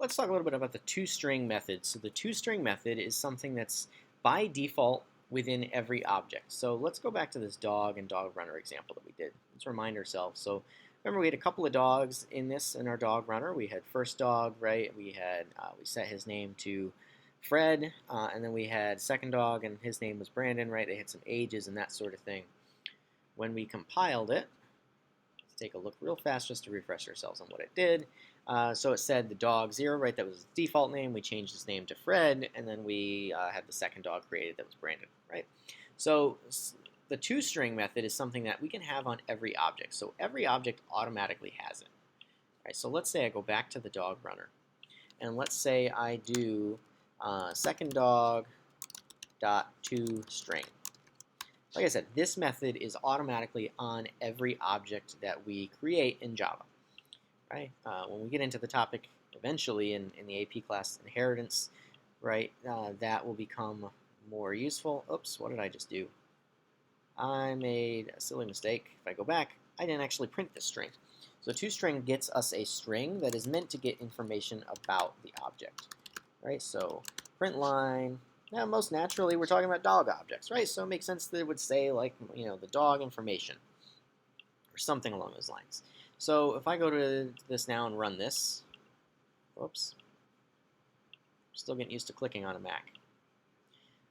Let's talk a little bit about the toString method. So the toString method is something that's by default within every object. So let's go back to this dog and dog runner example that we did. Let's remind ourselves. So remember, we had a couple of dogs in our dog runner. We had first dog, right? We set his name to Fred, and then we had second dog, and his name was Brandon, right? They had some ages and that sort of thing. When we compiled it, let's take a look real fast just to refresh ourselves on what it did. So it said the dog 0, right? That was his default name. We changed his name to Fred, and then we had the second dog created that was Brandon, right? So the toString method is something that we can have on every object. So every object automatically has it. Right, so let's say I go back to the dog runner, and let's say I do second dog dot toString. Like I said, this method is automatically on every object that we create in Java. Right? When we get into the topic eventually in the AP class inheritance, right, that will become more useful. Oops, what did I just do? I made a silly mistake. If I go back, I didn't actually print this string. So toString gets us a string that is meant to get information about the object. Right? So print line. Now, most naturally, we're talking about dog objects, right? So it makes sense that it would say, like, the dog information or something along those lines. So if I go to this now and run this, whoops, still getting used to clicking on a Mac.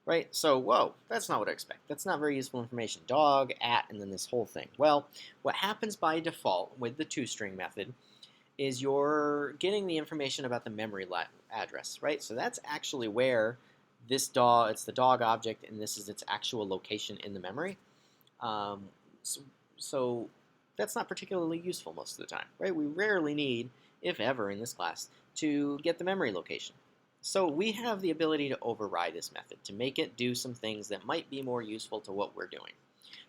Right, so whoa, that's not what I expect. That's not very useful information. Dog, @ and then this whole thing. Well, what happens by default with the toString method is you're getting the information about the memory address, right? So that's actually where this dog, it's the dog object, and this is its actual location in the memory. So that's not particularly useful most of the time, right? We rarely need, if ever in this class, to get the memory location. So we have the ability to override this method, to make it do some things that might be more useful to what we're doing.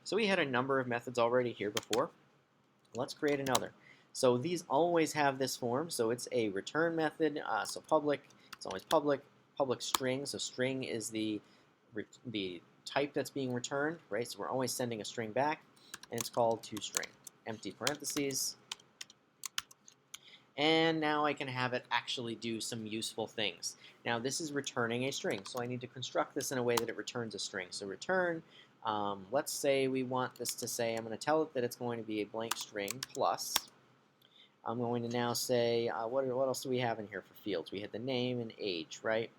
So we had a number of methods already here before. Let's create another. So these always have this form, so it's a return method, so public, it's always public string, so string is the type that's being returned, right? So we're always sending a string back, and it's called toString. Empty parentheses, and now I can have it actually do some useful things. Now this is returning a string, so I need to construct this in a way that it returns a string. So return, let's say we want this to say, I'm going to tell it that it's going to be a blank string plus. I'm going to now say, what else do we have in here for fields? We had the name and age, right?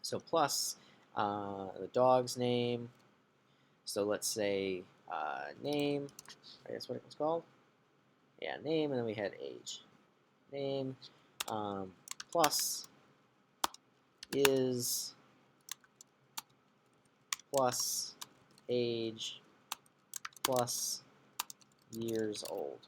So plus the dog's name. So let's say name, I guess what it was called. Yeah, name, and then we had age. Name plus is plus age plus years old.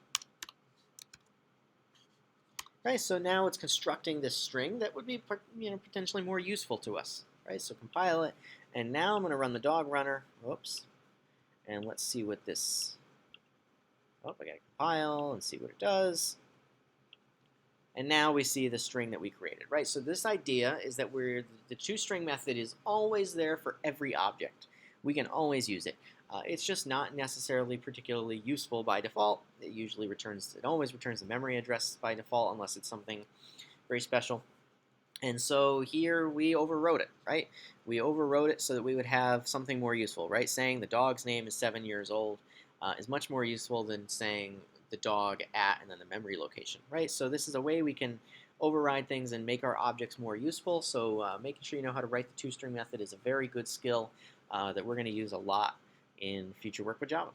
Right, so now it's constructing this string that would be potentially more useful to us. Right, so compile it, and now I'm going to run the dog runner. Whoops. And let's see what this, I got to compile and see what it does. And now we see the string that we created, right? So this idea is that the toString method is always there for every object. We can always use it. It's just not necessarily particularly useful by default. It always returns the memory address by default unless it's something very special. And so here we overrode it, right? We overrode it so that we would have something more useful, right? Saying the dog's name is 7 years old is much more useful than saying the dog @ and then the memory location, right? So this is a way we can override things and make our objects more useful. So making sure you know how to write the toString method is a very good skill that we're going to use a lot in future work with Java.